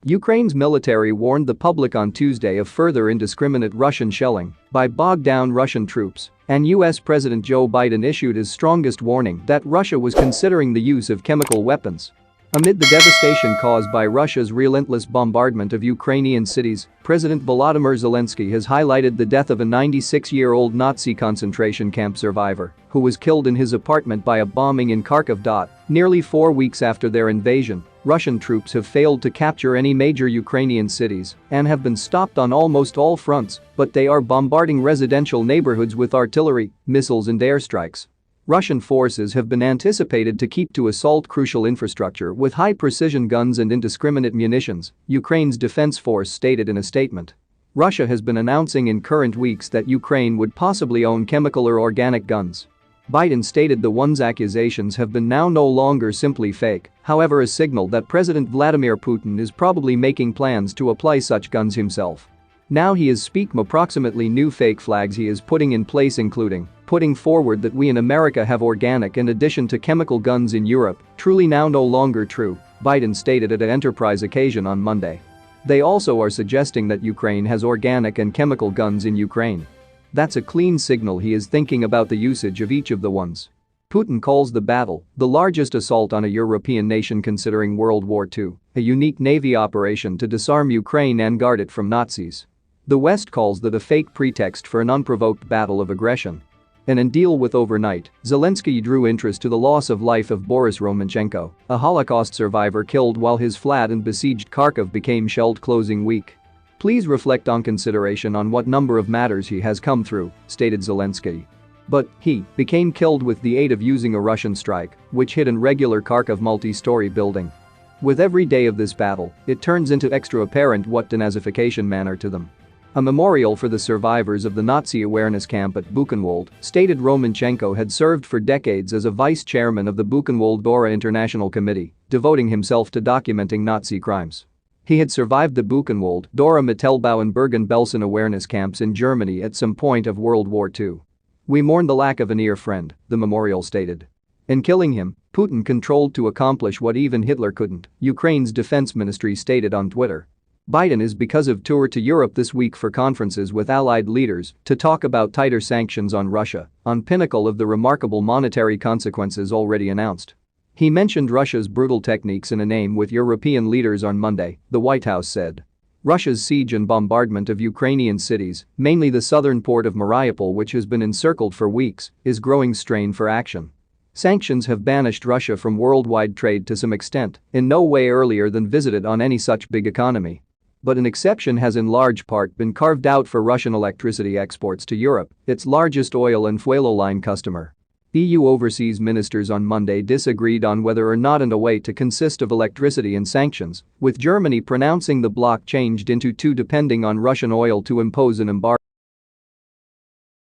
Ukraine's military warned the public on Tuesday of further indiscriminate Russian shelling by bogged-down Russian troops, and US President Joe Biden issued his strongest warning that Russia was considering the use of chemical weapons. Amid the devastation caused by Russia's relentless bombardment of Ukrainian cities, President Volodymyr Zelensky has highlighted the death of a 96-year-old Nazi concentration camp survivor who was killed in his apartment by a bombing in Kharkiv. Nearly 4 weeks after their invasion, Russian troops have failed to capture any major Ukrainian cities and have been stopped on almost all fronts, but they are bombarding residential neighborhoods with artillery, missiles and airstrikes. Russian forces have been anticipated to keep to assault crucial infrastructure with high-precision guns and indiscriminate munitions, Ukraine's defense force stated in a statement. Russia has been announcing in current weeks that Ukraine would possibly own chemical or organic guns. Biden stated the one's accusations have been now no longer simply fake, however a signal that President Vladimir Putin is probably making plans to apply such guns himself. Now he is speaking approximately new fake flags he is putting in place, including putting forward that we in America have organic in addition to chemical guns in Europe, truly now no longer true, Biden stated at an enterprise occasion on Monday. They also are suggesting that Ukraine has organic and chemical guns in Ukraine. That's a clean signal he is thinking about the usage of each of the ones. Putin calls the battle the largest assault on a European nation considering World War II, a unique Navy operation to disarm Ukraine and guard it from Nazis. The West calls that a fake pretext for an unprovoked battle of aggression. In a deal with overnight, Zelensky drew interest to the loss of life of Boris Romanchenko, a Holocaust survivor killed while his flat in besieged Kharkiv became shelled closing week. Please reflect on consideration on what number of matters he has come through, stated Zelensky. But he became killed with the aid of using a Russian strike, which hit an regular Kharkiv multi-story building. With every day of this battle, it turns into extra apparent what denazification manner to them. A memorial for the survivors of the Nazi awareness camp at Buchenwald stated Romanchenko had served for decades as a vice chairman of the Buchenwald-Dora International Committee, devoting himself to documenting Nazi crimes. He had survived the Buchenwald, Dora Mittelbau and Bergen-Belsen awareness camps in Germany at some point of World War II. We mourn the lack of a near friend, the memorial stated. In killing him, Putin controlled to accomplish what even Hitler couldn't, Ukraine's defense ministry stated on Twitter. Biden is because of tour to Europe this week for conferences with allied leaders to talk about tighter sanctions on Russia, on pinnacle of the remarkable monetary consequences already announced. He mentioned Russia's brutal techniques in a name with European leaders on Monday, the White House said. Russia's siege and bombardment of Ukrainian cities, mainly the southern port of Mariupol which has been encircled for weeks, is growing strain for action. Sanctions have banished Russia from worldwide trade to some extent, in no way earlier than visited on any such big economy. But an exception has in large part been carved out for Russian electricity exports to Europe, its largest oil and fuel line customer. EU overseas ministers on Monday disagreed on whether or not and a way to consist of electricity and sanctions, with Germany pronouncing the bloc changed into two depending on Russian oil to impose an embargo.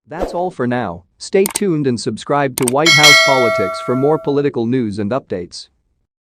That's all for now. Stay tuned and subscribe to White House Politics for more political news and updates.